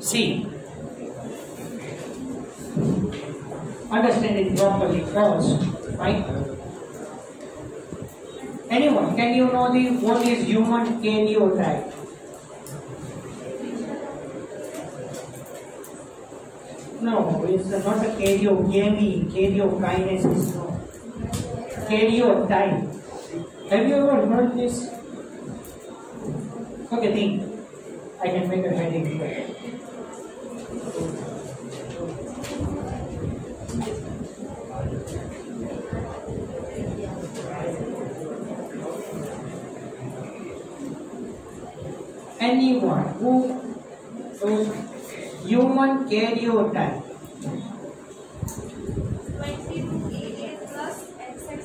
See, understand it properly first, right? Anyone, can you know what is human karyotype? No, it's not a karyokinesis, no. Karyotype. Have you ever heard this? Okay, think. I can make a heading here. Anyone who human karyotype. 20 plus XX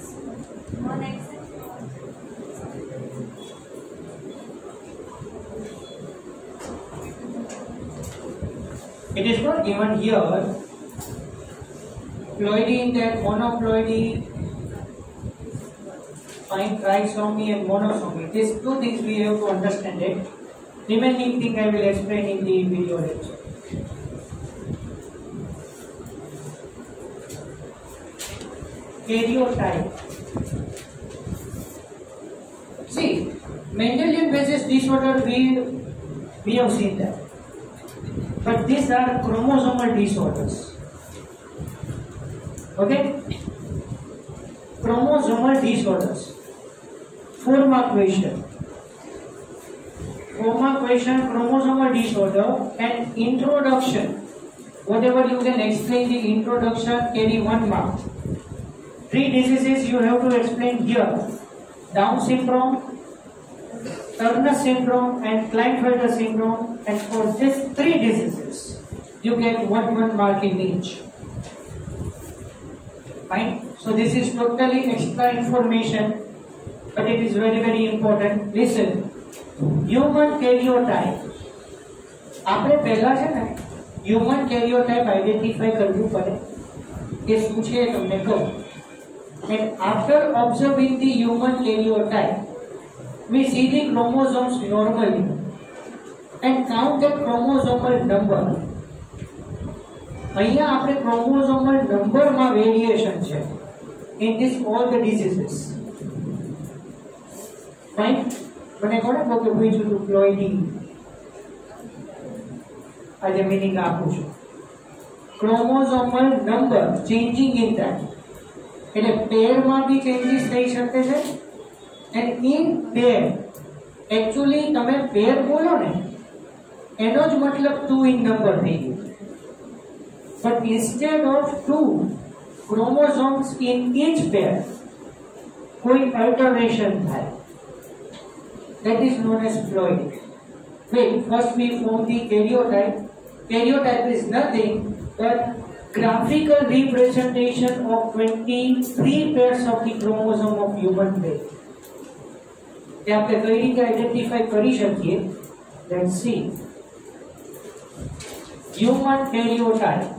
1XX. It is not given here. Ploidy, that monoploidy, find trisomy and monosomy. These two things we have to understand it. Remaining thing I will explain in the video lecture. Karyotype. See, Mendelian basis disorder we have seen that. But these are chromosomal disorders. Okay? Chromosomal disorders. 4-mark question. 4-mark question, chromosomal disorder and introduction. Whatever you can explain the introduction, carry 1 mark. 3 diseases you have to explain here. Down syndrome, Turner syndrome and Klinefelter syndrome, and for these 3 diseases you get 1 mark in each. Fine. So this is totally extra information, but it is very important. Listen, human karyotype. આપણે પહેલા છે ને human karyotype identify કરવું પડે કે શું છે તમને કહું. And after observing the human karyotype, we see the chromosomes normally and count the chromosomal number. અહીંયા આપણે chromosomal number માં variation છે in this all the diseases. Fine. મને કોણે બોકે પૂછ્યું હતું પ્લોઇડી, આજે મીનિંગ આપું છું. ક્રોમોસોમલ નંબર ચેન્જિંગ ઇન ધેટ, એટલે પેરમાં બી ચેન્જીસ થઈ શકે છે. એન્ડ ઇન પેર એકચ્યુઅલી તમે પેર બોલો ને એનો જ મતલબ 2 ઇન નંબર થઈ ગયું. But instead of 2 chromosomes in each pair કોઈ અલ્ટરેશન થાય. That is known as ploidy. Wait, first we form the karyotype. Karyotype is nothing but graphical representation of 23 pairs of the chromosome of human being. તે આપણે કઈ રીતે identify કરી શકીએ? Let's see. Human karyotype.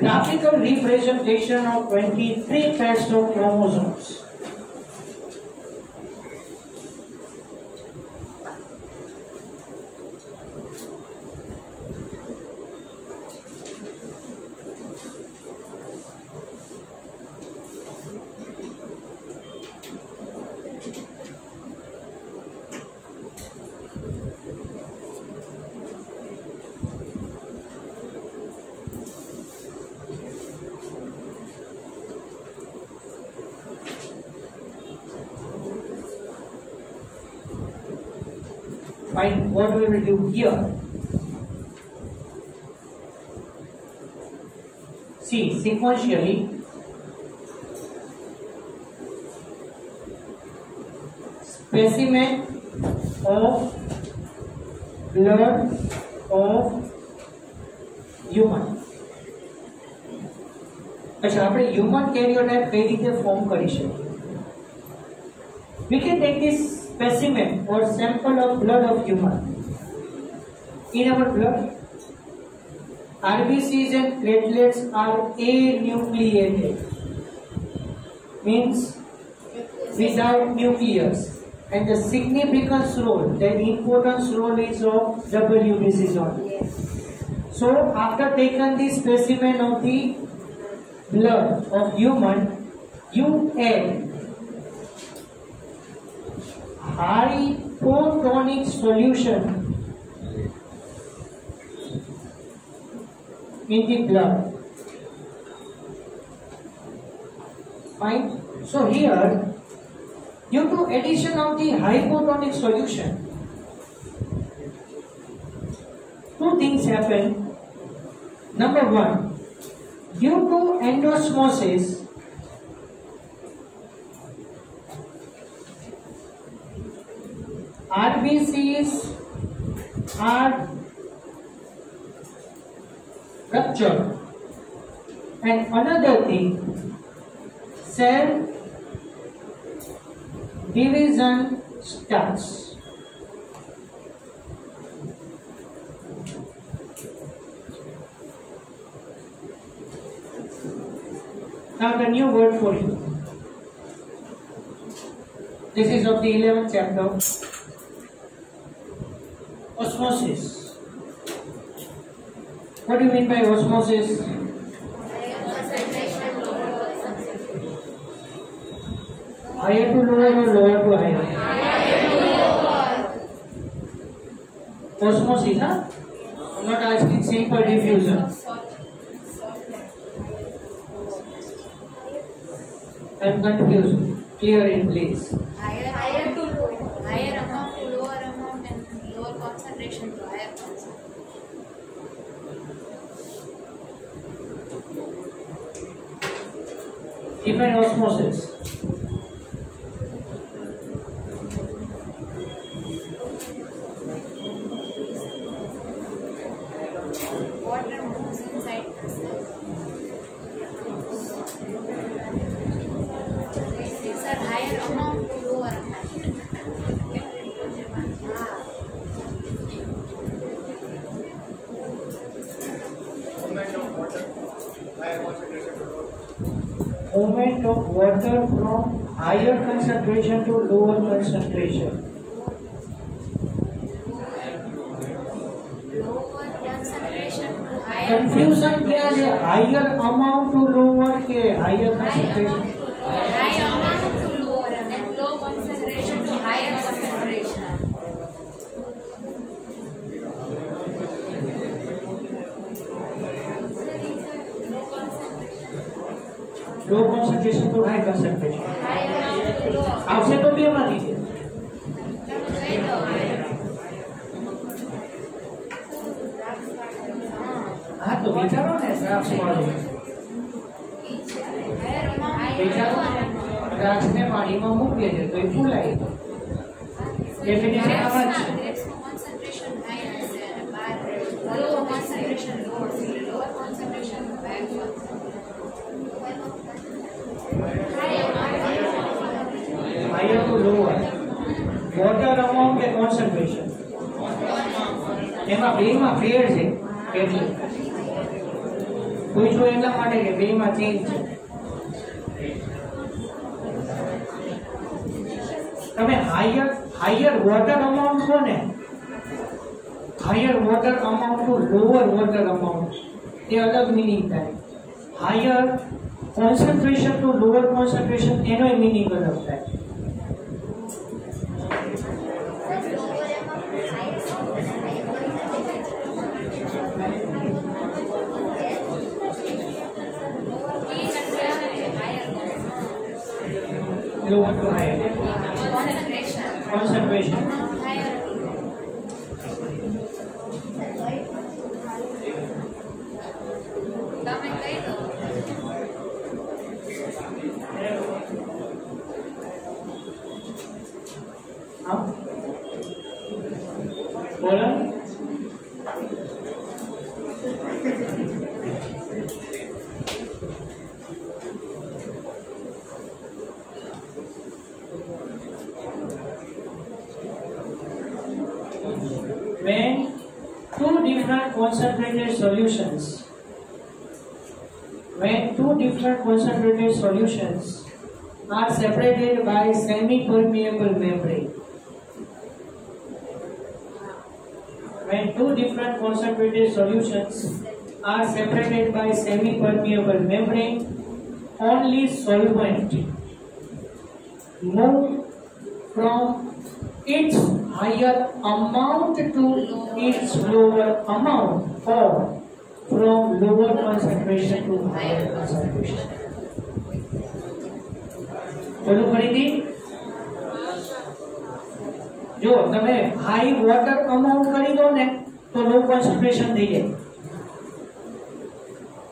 Graphical representation of 23 pairs of chromosomes. Fine, what we will do here? See, sequentially, specimen of blood of human. अच्छा, આપણે human karyotype કઈ રીતે ફોર્મ કરી શકીએ? We can take this specimen or sample of blood of human. in our blood. RBCs and platelets are anucleated, means without nucleus, and the significance role, the importance role is of WBCs only. So after taking the specimen of the blood of human, you add hypotonic solution in the blood. Fine. So here, due to addition of the hypotonic solution, two things happen. Number one, due to endosmosis, RBCs are ruptured, and another thing, cell division starts. Now the new word for you. This is of the 11th chapter. Osmosis. What do you mean by osmosis? Higher to lower or lower to higher? Osmosis, huh? I'm not asking simple diffusion. I'm confused. Clear it, please. Higher to lower. Higher amount to lower amount and lower concentration to higher concentration. Define osmosis. Water moves inside the cell. These are higher amount to lower amount. Movement of water from higher concentration to lower concentration. Lower concentration to higher. Confusion क्या है? Higher amount to lower के higher concentration. High amount to lower and low concentration to higher concentration. Low concentration to high concentration. High amount to lower. आपसे तो भी बना दीजिए. हाँ तो विचारो ने ग्राफ वाले. विचारो ग्राफ ने पानी में મૂકે છે તો એ ફૂલાય. ડેફિનેશન આમાં જ છે. Concentration higher and lower concentration lower. Lower concentration higher. Higher to lower. Water amount के concentration. એમાં બેમાં ફેર છે એટલે પૂછો એટલા માટે કે બેમાં ચેન્જ છે. તમે હાયર વોટર અમાઉન્ટ કહો ને, higher water amount to lower water amount એ અલગ મિનિંગ થાય. Higher concentration to lower concentration એનો મિનિંગ અલગ થાય. Lower to higher. Concentration. તમે કહી દો. हाँ बोलो. When two different concentrated solutions, when two different concentrated solutions are separated by semi-permeable membrane, when two different concentrated solutions are separated by semi-permeable membrane, only solvent move from its higher amount to its lower amount, or from lower concentration to higher concentration. बोलो फरीदी, जो तमे high water amount करी दो ने तो low concentration થઈ જાય.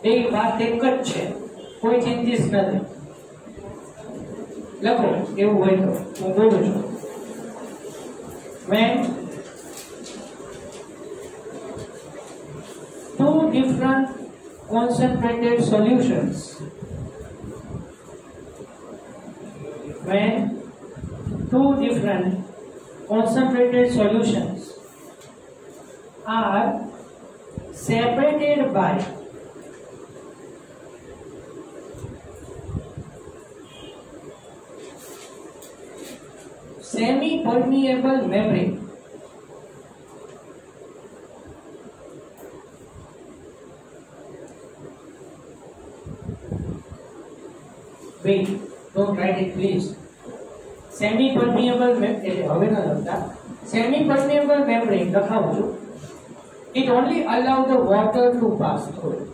એ વાત એક જ છે, કોઈ ચેન્જીસ નથી. લખો એવું હોય તો હું બોલું છું. When two different concentrated solutions, when two different concentrated solutions are separated by semi-permeable membrane, wait, don't write it please. Semi-permeable membrane, હવે ન લખતા. Semi-permeable membrane લખાવું છું. It only allows the water to pass through it.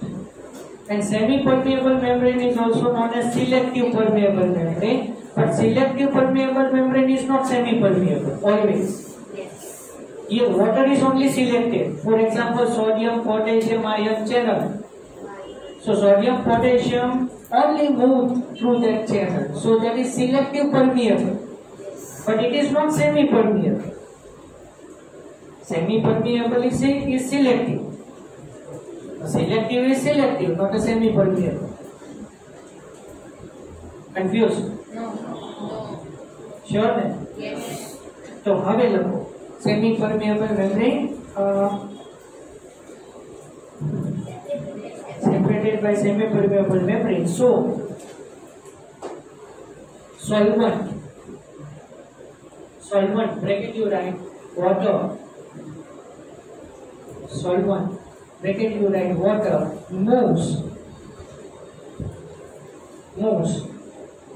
And semi-permeable membrane is also known as selective permeable membrane. But selective permeable membrane is not semi-permeable always. Here water is only selected. For example, sodium, potassium, ion channel. So sodium, potassium only move through that channel. So that is selective permeable. But it is not semi-permeable. Semi-permeable is selective. Selective is selective, not a semi-permeable. Confused? No. Sure then? Yes. So હવે લખો semi-permeable membrane separated by semi-permeable membrane. So solvent bracket you write water, solvent bracket you write water moves.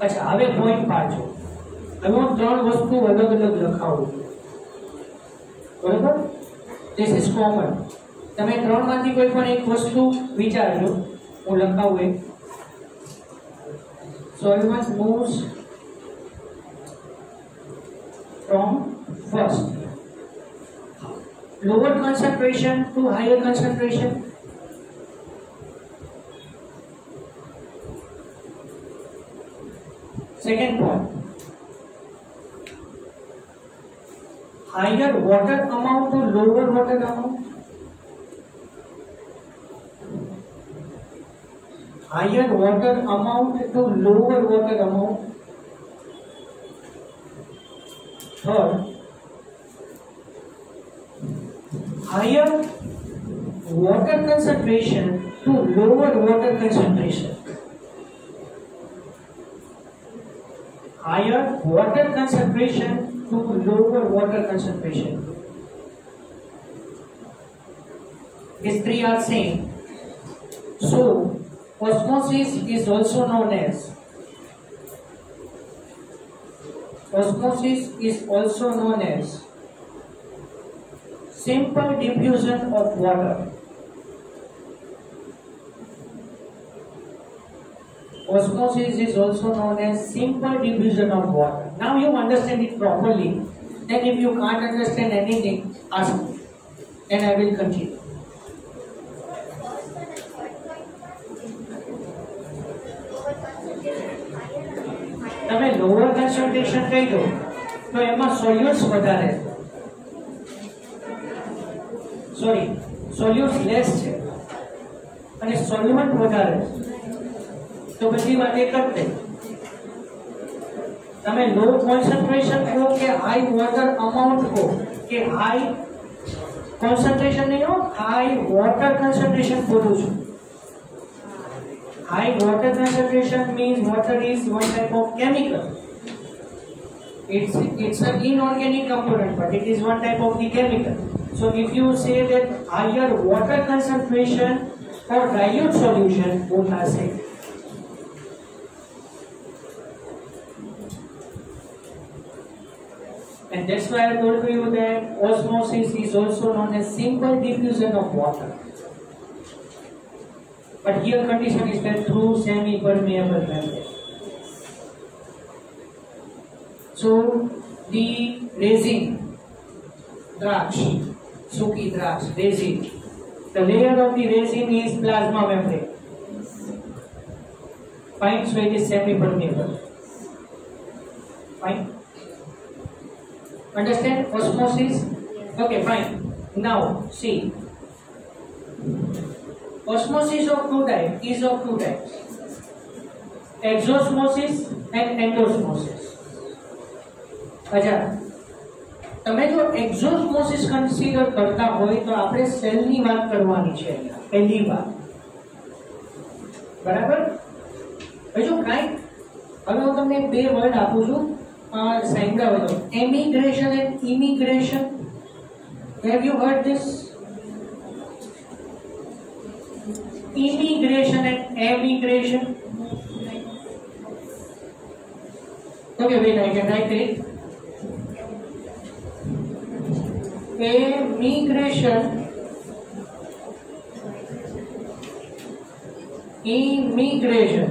अच्छा હવે point પાછો. હવે હું ત્રણ વસ્તુ અલગ અલગ લખાવું છું, બરોબર? This is common. તમે ત્રણમાંથી કોઈ પણ એક વસ્તુ વિચારજો, હું લખાવું એક. solvent moves from first lower concentration to higher concentration. Second point, higher water amount to lower water amount. Higher water amount to lower water amount. Third, higher water concentration to lower water concentration. Higher water concentration to lower water concentration. These three are same. So osmosis is also known as simple diffusion of water. Osmosis is also known as simple diffusion of water. Now you understand it properly. Then if you can't understand anything, ask me and I will continue. તમે lower concentration કહી દો તો એમાં સોલ્યુટ્સ વધારે, sorry સોલ્યુટ્સ less છે અને solvent વધારે છે, તો બધી વાત એક જ થઈ. તમે લો કોન્સન્ટ્રેશન કહો કે હાઈ વોટર અમાઉન્ટ કહો કે હાઈ concentration नहीं हो, high water concentration बोलूँ છું. High water concentration means water is one type of chemical. It's an inorganic component, but it is one type of the chemical. So if you say that higher water concentration or dilute solution, both are same. And that's why I told you that osmosis is also known as simple diffusion of water. But here condition is that through semi-permeable membrane. So the resin, द्राक्ष, सूखी द्राक्ष, resin. The layer of the resin is plasma membrane. Fine, so it is semi-permeable. Fine. Understand osmosis? Okay, fine. Now see. Osmosis of two types is of two types. Exosmosis and endosmosis. अच्छा, તમે જો એક્ઝોસ્મોસિસ consider કરતા હોય તો આપણે સેલની વાત કરવાની છે પહેલી વાત. બરાબર? હજુ કાંઈ હવે હું તમને બે વર્ડ આપું છું, સાંભળ્યા હોય તો. Emigration and immigration. Have you heard this? Immigration and emigration. Okay, wait, I can write it. Emigration, immigration.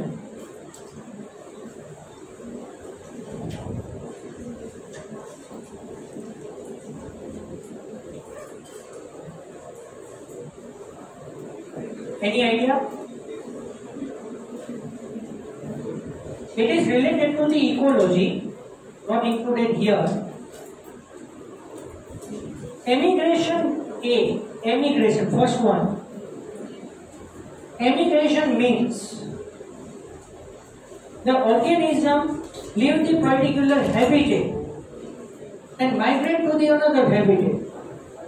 Any idea? It is related to the ecology, not included here. Emigration A. Emigration, first one. Emigration means the organism leave the particular habitat and migrate to the another habitat.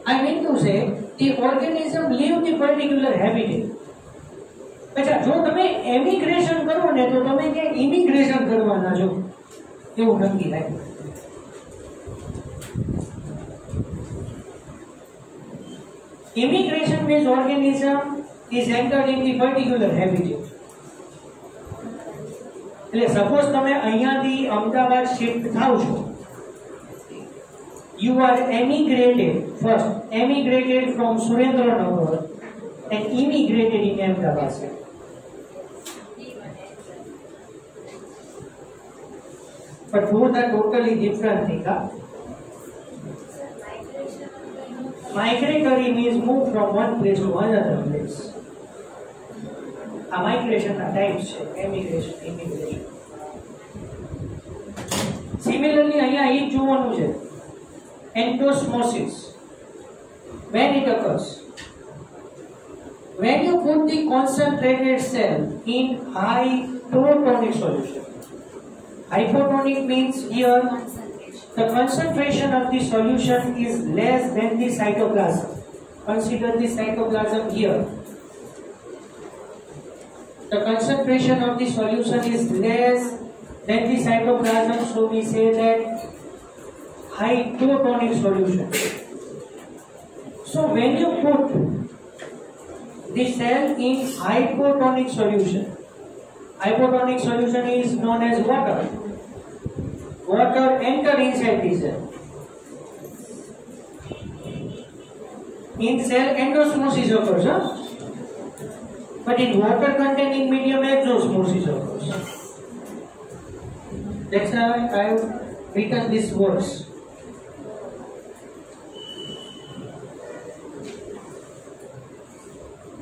I mean to say, the organism leave the particular habitat. अच्छा, जो તમે એમિગ્રેશન કરો ને તો તમે કે immigration કરવાના છો એવું નક્કી થાય. Immigration means organism is entered in the particular habitat. એટલે સપોઝ તમે અહીંયાથી અમદાવાદ શિફ્ટ થાવ છો, you are emigrated first, emigrated from Surendranagar and immigrated in Ahmedabad. But both are totally different things. Migratory means move from one place to another place. A migration are types, emigration, immigration. Similarly, અહીંયા એક જોવાનું છે, endosmosis. When it occurs? When you put the concentrated cell in hypotonic solution. Hypotonic means here the concentration of the solution is less than the cytoplasm. Consider the cytoplasm here. The concentration of the solution is less than the cytoplasm, so we say that hypotonic solution. So when you put the cell in hypotonic solution, hypotonic solution is known as water. Water enter inside the cell. In cell endosmosis occurs, but in water containing medium exosmosis occurs. That's how I have written these words.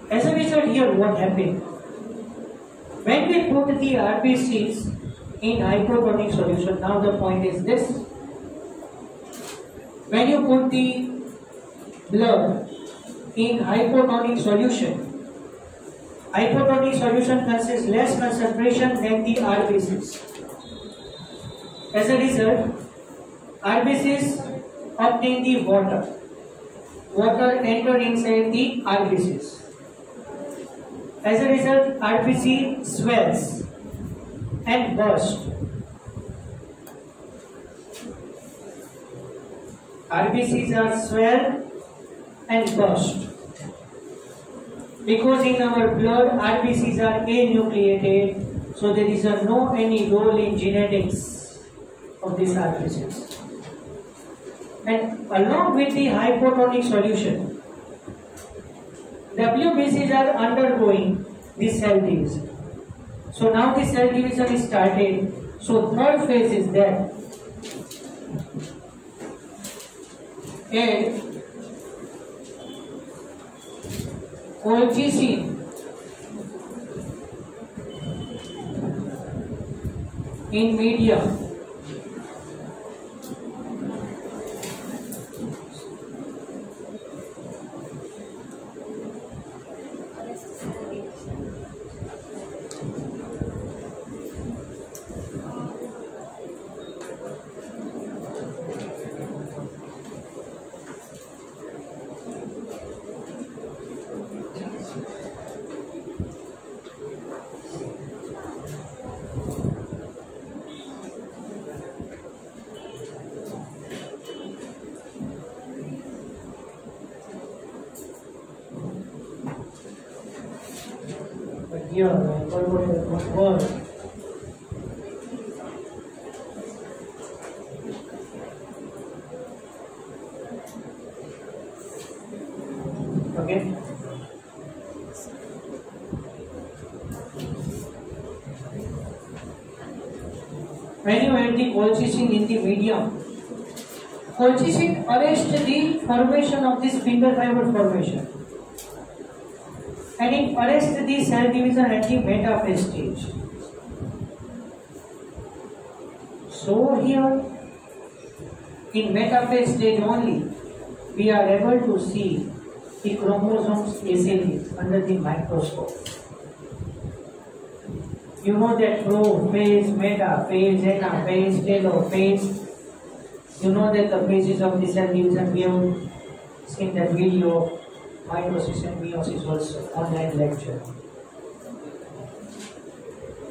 As a result, here what happened? When we put the RBCs in hypotonic solution, now the point is this: when you put the blood in hypotonic solution consists less concentration than the RBCs. As a result, RBCs obtain the water. water enter inside the RBCs. As a result, RBC swells and burst. RBCs are swell and burst. Because in our blood, RBCs are anucleated, so there is no any role in genetics of these RBCs. And along with the hypotonic solution, WBCs are undergoing the cell division. So now the cell division is started. So third phase is that add colchicine in medium. Here, one word. Okay. When you add the colchicine in the medium, colchicine arrests the formation of this spindle fiber formation. And it arrests the cell division at the metaphase stage. So here, in metaphase stage only, we are able to see the chromosomes easily under the microscope. You know that prophase, metaphase, anaphase, telophase. You know that the phases of the cell division we have seen that video. Mitosis and meiosis also online lecture.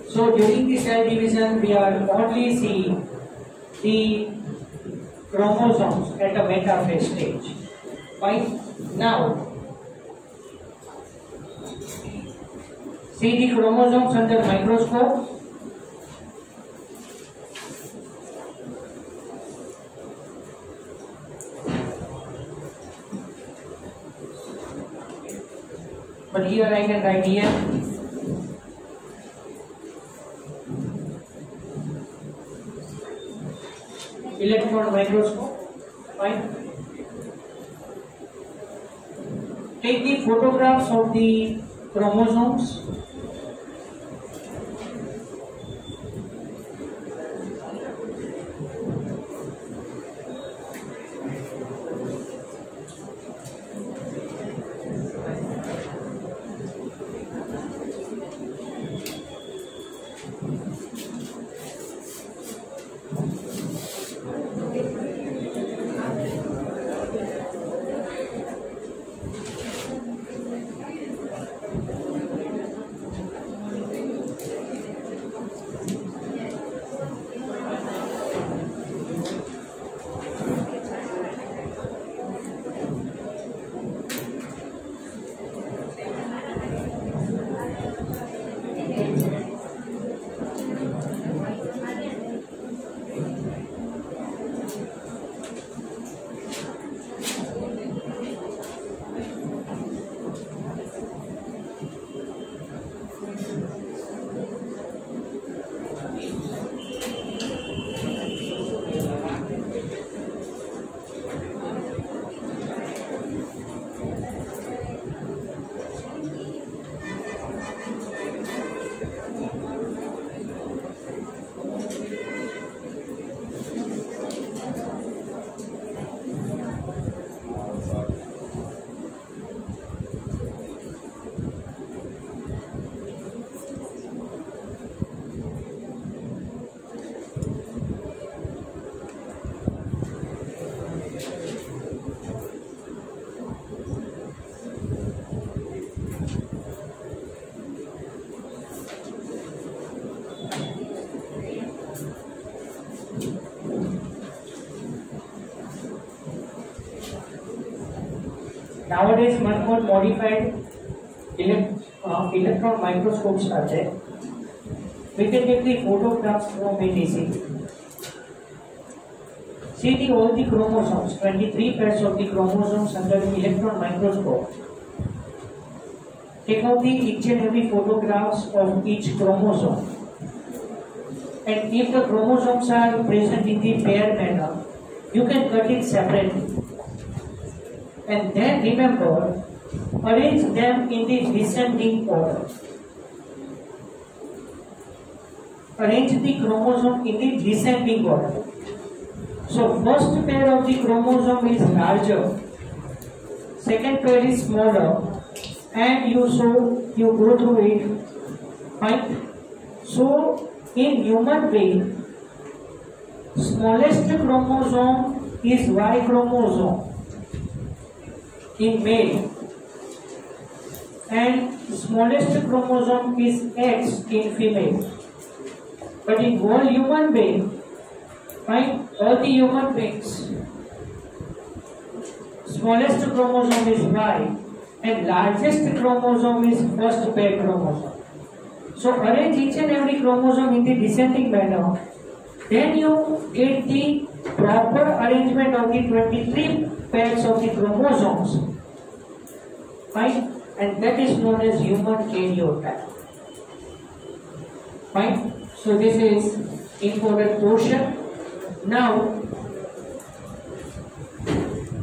So during the cell division, we are only seeing the chromosomes at a metaphase stage. Right now, see the chromosomes under microscope. But here I can write here electron microscope. Fine. Take the photographs of the chromosomes. Nowadays, much more modified electron microscopes are there. We can take the photographs from ATC. See all the chromosomes, 23 pairs of the chromosomes under the electron microscope. Take out the each and every photographs of each chromosome. And if the chromosomes are present in the pair manner, you can cut it separately. And then remember, arrange them in the descending order. Arrange the chromosome in the descending order. So first pair of the chromosome is larger, second pair is smaller, and you go through it. Fine. So in human being, smallest chromosome is Y chromosome in male, and smallest chromosome is X in female. But in all human being, fine, all the human beings, smallest chromosome is Y and largest chromosome is first pair chromosome. So arrange each and every chromosome in the descending manner. Then you get the proper arrangement of the 23 pairs of the chromosomes. Fine, and that is known as human karyotype. Fine. So this is important portion. Now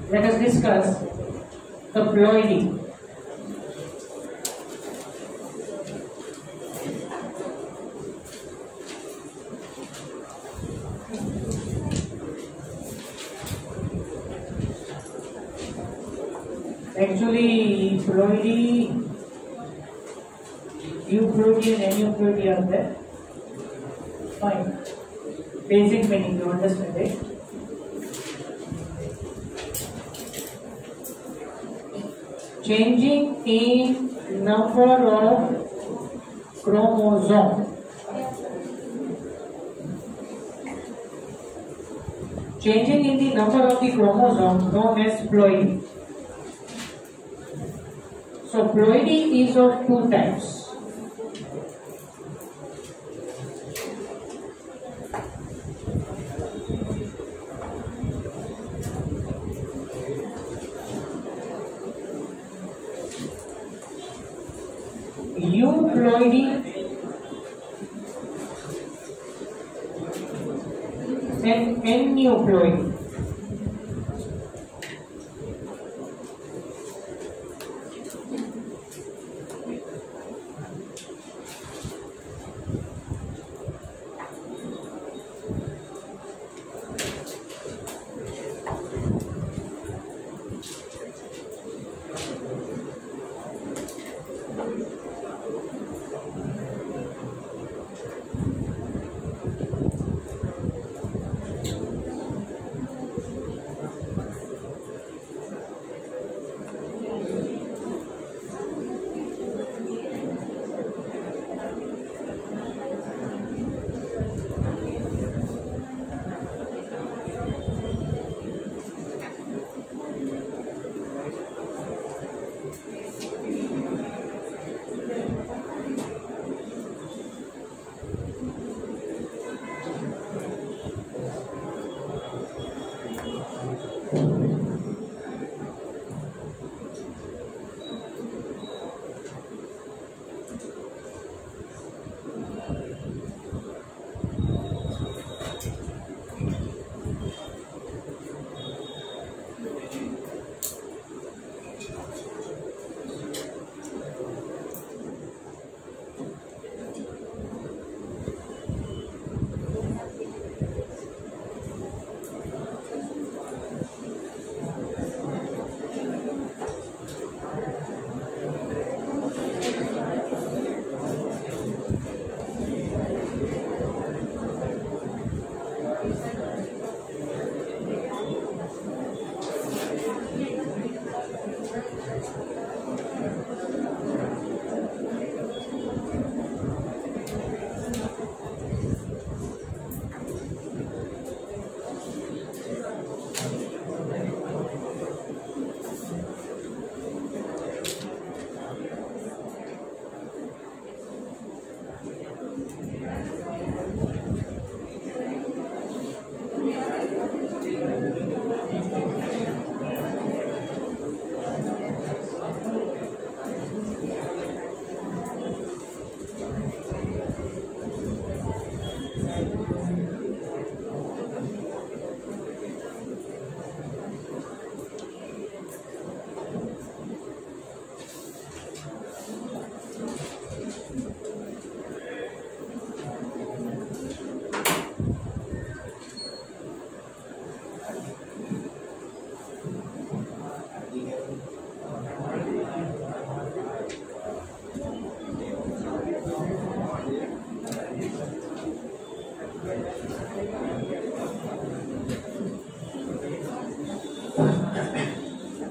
let us discuss the ploidy. Actually, ploidy, euploidy and aneuploidy are there. Fine. Basic meaning, you understand it? Changing in number of chromosome. Changing in the number of the chromosome known as ploidy. So ploidy is of two types. Euploidy and aneuploidy.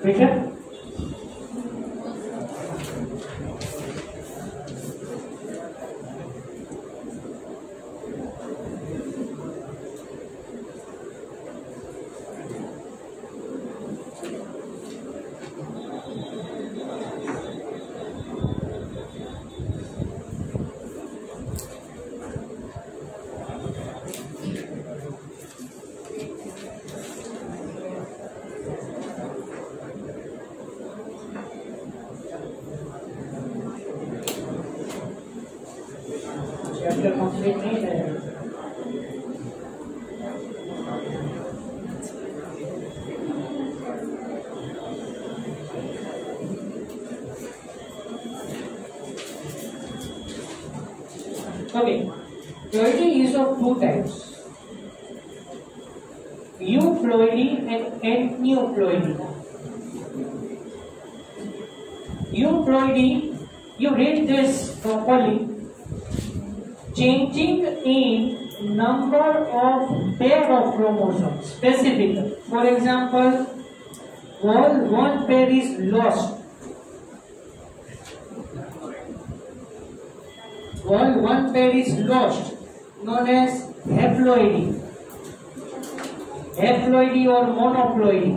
ठीक है। Chapter complete नहीं है। Okay, ploidy is of two types: euploidy and aneuploidy. Euploidy, you read this properly. Changing in number of pair of chromosomes specifically. For example, one pair is lost. One pair is lost, known as haploidy. Haploidy or monoploidy.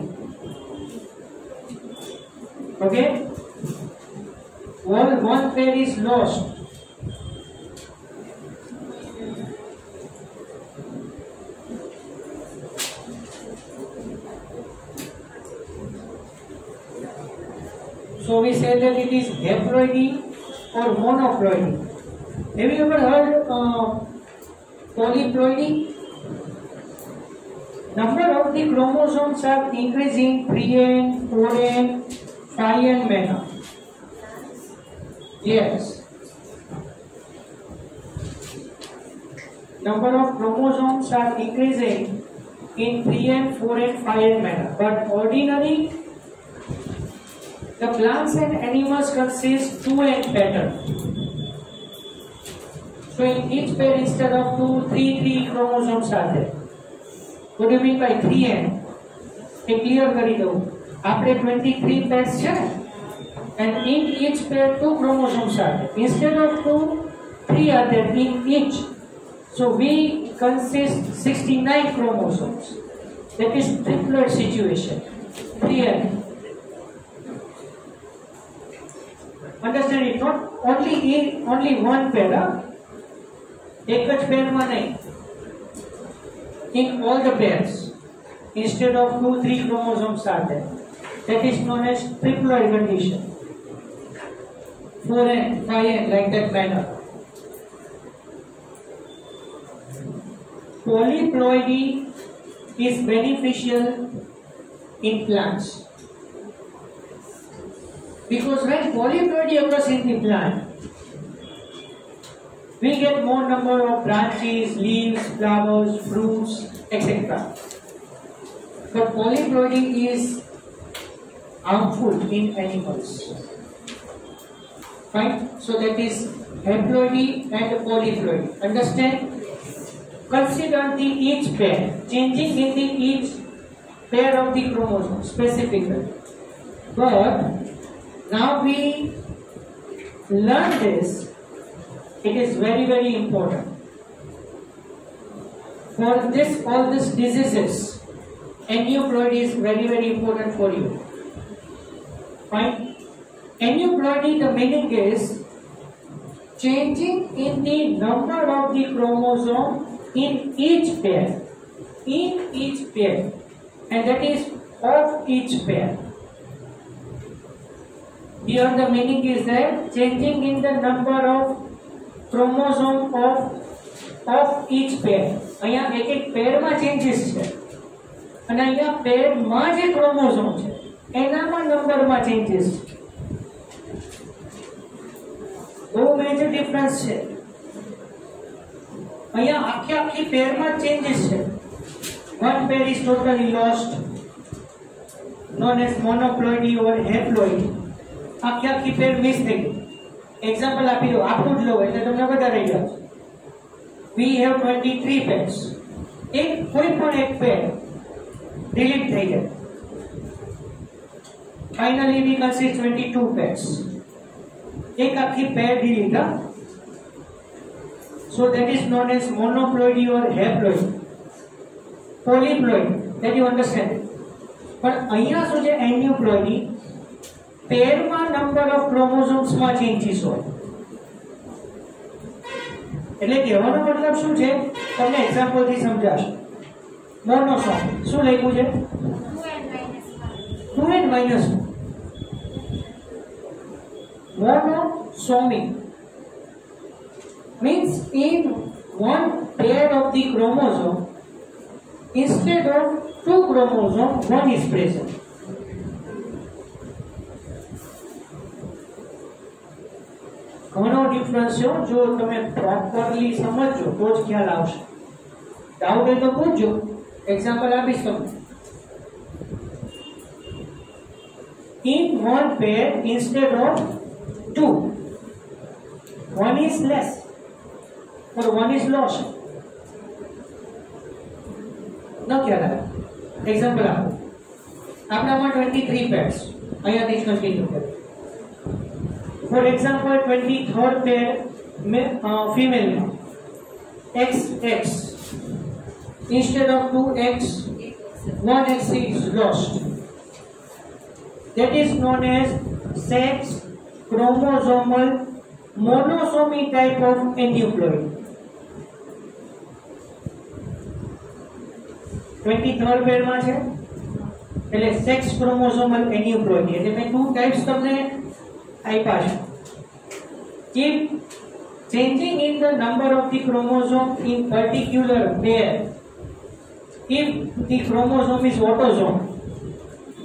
Okay? One pair is lost. So we say that it is haploidy or monoploidy. Have you ever heard polyploidy? Number of the chromosomes are increasing 3n, 4n, 5n manner. Yes. Number of chromosomes are increasing in 3n, 4n, 5n manner. But ordinary, the plants and animals consist 2n pattern. So in each pair, instead of 2, 3 chromosomes are there. What do you mean by 3n? एक clear करी दो. आपने 23 pairs है, and in each pair 2 chromosomes are there. Instead of 2, 3 are there in each. So we consist 69 chromosomes. That is triplet situation. 3n. Understand it? Not only one pair. एक ज pair में नहीं. In all the pairs, instead of 2, 3 chromosomes are there. That is known as triploid condition. 4n, 5n, like that manner. Polyploidy is beneficial in plants because when polyploidy occurs in the plant, we get more number of branches, leaves, flowers, fruits, etc. But polyploidy is harmful in animals. Fine? So that is haploidy and polyploidy. Understand? Consider the each pair, changing in the each pair of the chromosome specifically. But now we learn this. It is very, very important. For this, all these diseases, aneuploidy is very, very important for you. Fine? Aneuploidy, the meaning is changing in the number of the chromosome in each pair. In each pair. And that is of each pair. Here the meaning is that changing in the number of chromosome of each pair. અહીંયા એક પેરમાં changes છે અને અહીંયા પેરમાં જે chromosome છે એનામાં નંબરમાં changes છે. બહુ મેજર ડિફરન્સ છે. અહીંયા આખી પેરમાં ચેન્જીસ છે. one pair is totally lost, known as monoploidy or haploidy. આખી પેર મિસ થઈ ગઈ. एग्जाम्पल आपी दो. आपको ज लो એટલે તમને વધારે યાદ. We have 23 pairs. એક કોઈ પણ એક પેર ડિલીટ થઈ જાય. finally we consist 22 pairs. एक आखी pair delete, so that is known as monoploidy or haploid. Polyploid, that you understand. પણ અહીંયા શું છે aneuploidy, પેરમાં નંબર ઓફ ક્રોમોસોમ્સ માં ચેન્જીસ હોય. એટલે કહેવાનો મતલબ શું છે તમને એક્ઝામ્પલ થી સમજાશે. મોનોસોમ શું લખ્યું છે 2n minus 1. Monosomy means in one pair of the chromosome instead of two chromosomes one is present. ઘણો ડિફરન્સ છે જો તમે પ્રોપરલી સમજજો તો જ ખ્યાલ આવશે. ડાઉટ હોય તો પૂછજો, એક્ઝામ્પલ આપીશ તમને. In one pair instead of two, one is less or one is lost. ન ખ્યાલ આવે? એક્ઝામ્પલ આપો. આપણામાં 23 pairs, અહીંયાથી જ કન્ટિન્યુ કરો. For example, 23rd pair female XX instead of 2X, 1X is lost. That is known as sex chromosomal monosomy type of aneuploid. 23rd pair માં છે એટલે sex chromosomal aneuploid. એટલે મેં two types તમને આપ્યા છે. If changing in the number of the chromosome in particular pair, if the chromosome is autosome,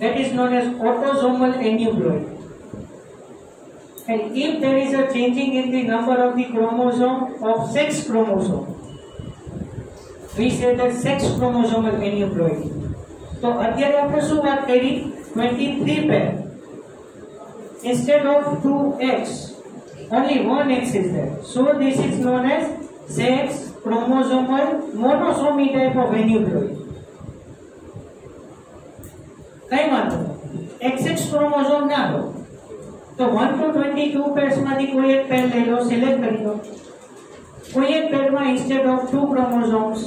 that is known as autosomal aneuploid. And if there is a changing in the number of the chromosome of sex chromosome, we say that sex chromosomal aneuploid. So અત્યારે આપણે શું વાત કરી 23 pair. Instead of 2X, only 1X is there. So this is known as sex chromosomal monosomy type of aneuploid. કઈ વાંધો XX chromosome ના લો તો 1 to 22 pairs માંથી કોઈ એક પેર લઈ લો, સિલેક્ટ કરી લો. કોઈ એક પેરમાં instead of two chromosomes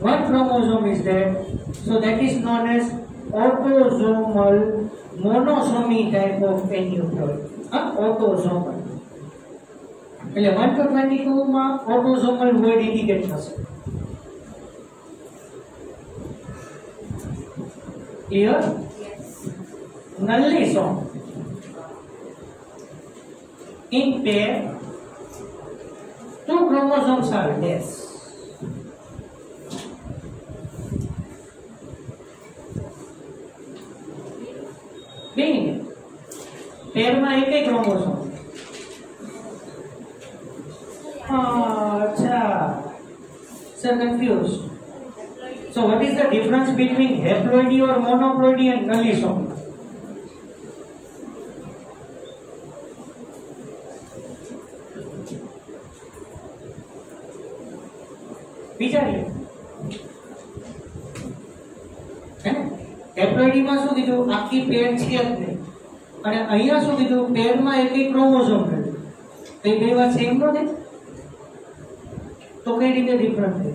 one chromosome is there, so that is known as autosomal monosomy type of aneuploid. Autosomal એટલે 1 to 22 માં autosomal word indicate થશે. Clear? Yes. Nullisome in pair two chromosomes are less. Being pair માં એક chromosome. અચ્છા sir confused. So what is the difference between haploidy or monoploidy and nullisome? વિચારીએ. હેપ્લોઇડી માં શું કીધું આખી પેર છે જ નહીં અને અહીંયા શું કીધું પેરમાં એક ક્રોમોસોમ છે. તો એ બે વાત સેમ નથી તો કઈ રીતે ડિફરન્ટ છે?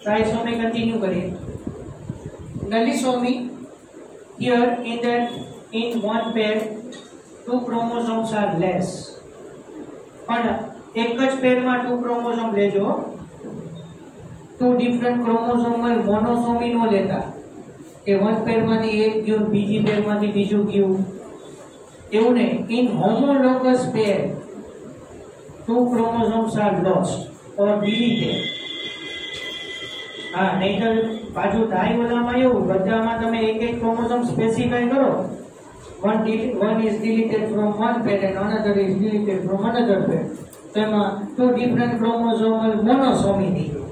Trisomy continue करिए. Nullisomy, here in that in one pair two chromosomes are less. પણ એક જ પેરમાં two chromosome લેજો. two different chromosomal monosomy નો લેતા કે one pair માંથી એક ગયું બીજી પેર માંથી બીજું ગયું એવું નહીં. In homologous pair two chromosomes are lost or deleted. હા નહીતર પાછું થાય ઓલામાં એવું બધામાં તમે એક એક ક્રોમોસોમ સ્પેસિફાઈ કરો one is deleted from one pair and another is deleted from another pair. તો એમાં two different chromosomal monosomy થઈ ગઈ.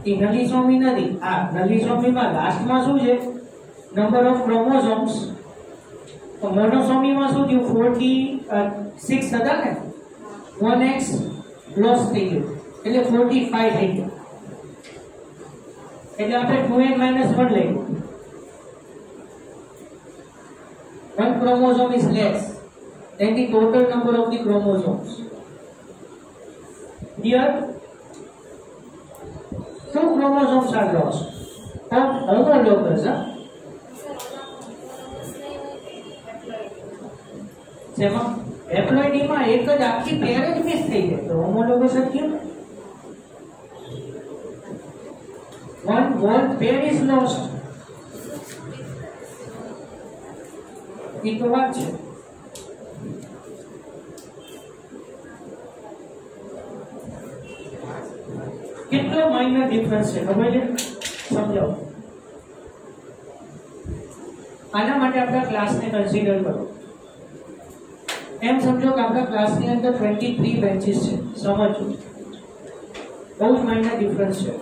એ નલીસોમી નથી. આ નલીસોમીમાં લાસ્ટમાં શું છે? Number of chromosomes. તો મોનોસોમીમાં શું થયું? 46 હતા ને, 1x લોસ થઈ ગયું એટલે 45 થઈ ગયું. એટલે આપણે 2n-1 લઈએ. One chromosome is less than the total number of the chromosomes. Here, 2 chromosomes are lost. Of homologous, જેમાં હેપ્લોઇડીમાં એક જ આખી પેર જ મિસ થઈ જાય તો હોમોલોગસ જ કેમ? One whole pair is lost. એ તો વાત છે. કેટલો માઇનર ડિફરન્સ છે ખબર છે? સમજાવો. આના માટે આપણા ક્લાસને કન્સિડર કરો. એમ સમજો કે આપણા ક્લાસની અંદર 23 બેન્ચીસ છે. સમજો બહુ જ માઇનર ડિફરન્સ છે.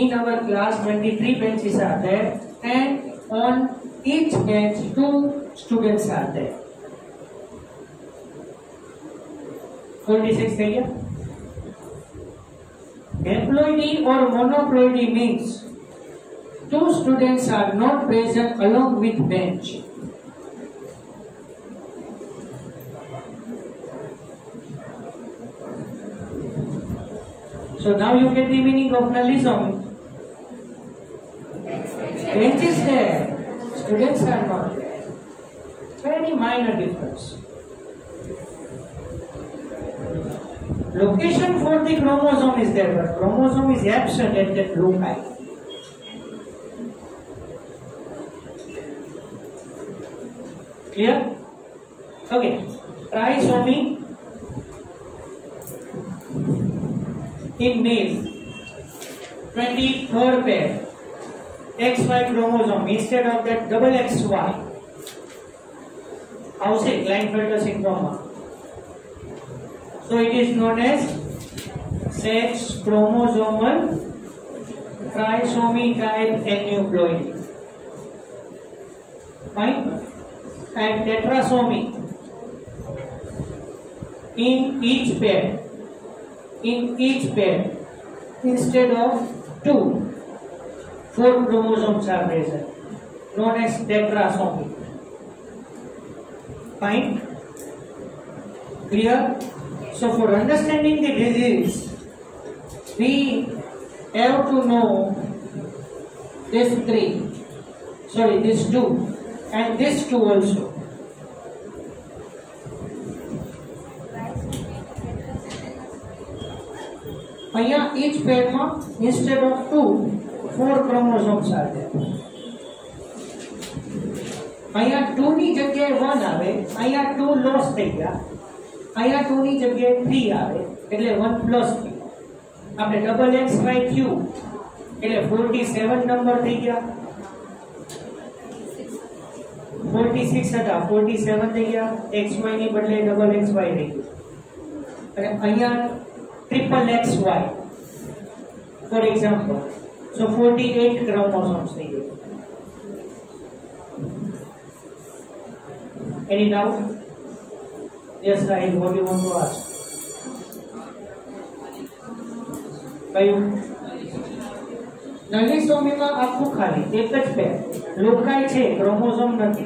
In our class 23 benches are there and on each bench 2 students are there. 46 થઈ ગયા. Haploidy or monoploidy means 2 students are not present along with bench. So now you get the meaning of nullisomy. Bench is there, students are not there. Very minor difference. Location for the chromosome is there, but chromosome is absent at that loci. Clear? Okay. Trisomy in male, 23rd pair, XY chromosome instead of that double XY. How say Klinefelter syndrome? So it is known as sex chromosomal trisomy type aneuploidy. Fine. And tetrasomy in each pair. Instead of 2, 4 chromosomes are present, known as tetrasomy. Fine? Clear? So for understanding the disease, we have to know this 2 and this 2 also. અહીંયા each pair માં instead of 2 4 chromosomes are there. અહીંયા 2 ની જગ્યાએ 1 આવે, અહીંયા 2 loss થઈ ગયા, અહીંયા 2 ની જગ્યાએ 3 આવે એટલે 1 પ્લસ થઈ ગયા. આપણે ડબલ x y ક્યુ એટલે 47 નંબર થઈ ગયા. 46 હતા, 47 થઈ ગયા. xy ની બદલે ડબલ xy થઈ ગયું. અને અહીંયા triple XY, for example. So 48 chromosomes થઈ ગયું. Any doubt? Yes, Rahil, what do you want to ask? કયું? નલીસોમીમાં આખું ખાલી એક જ પેર, લોકાઈ છે, ક્રોમોસોમ નથી.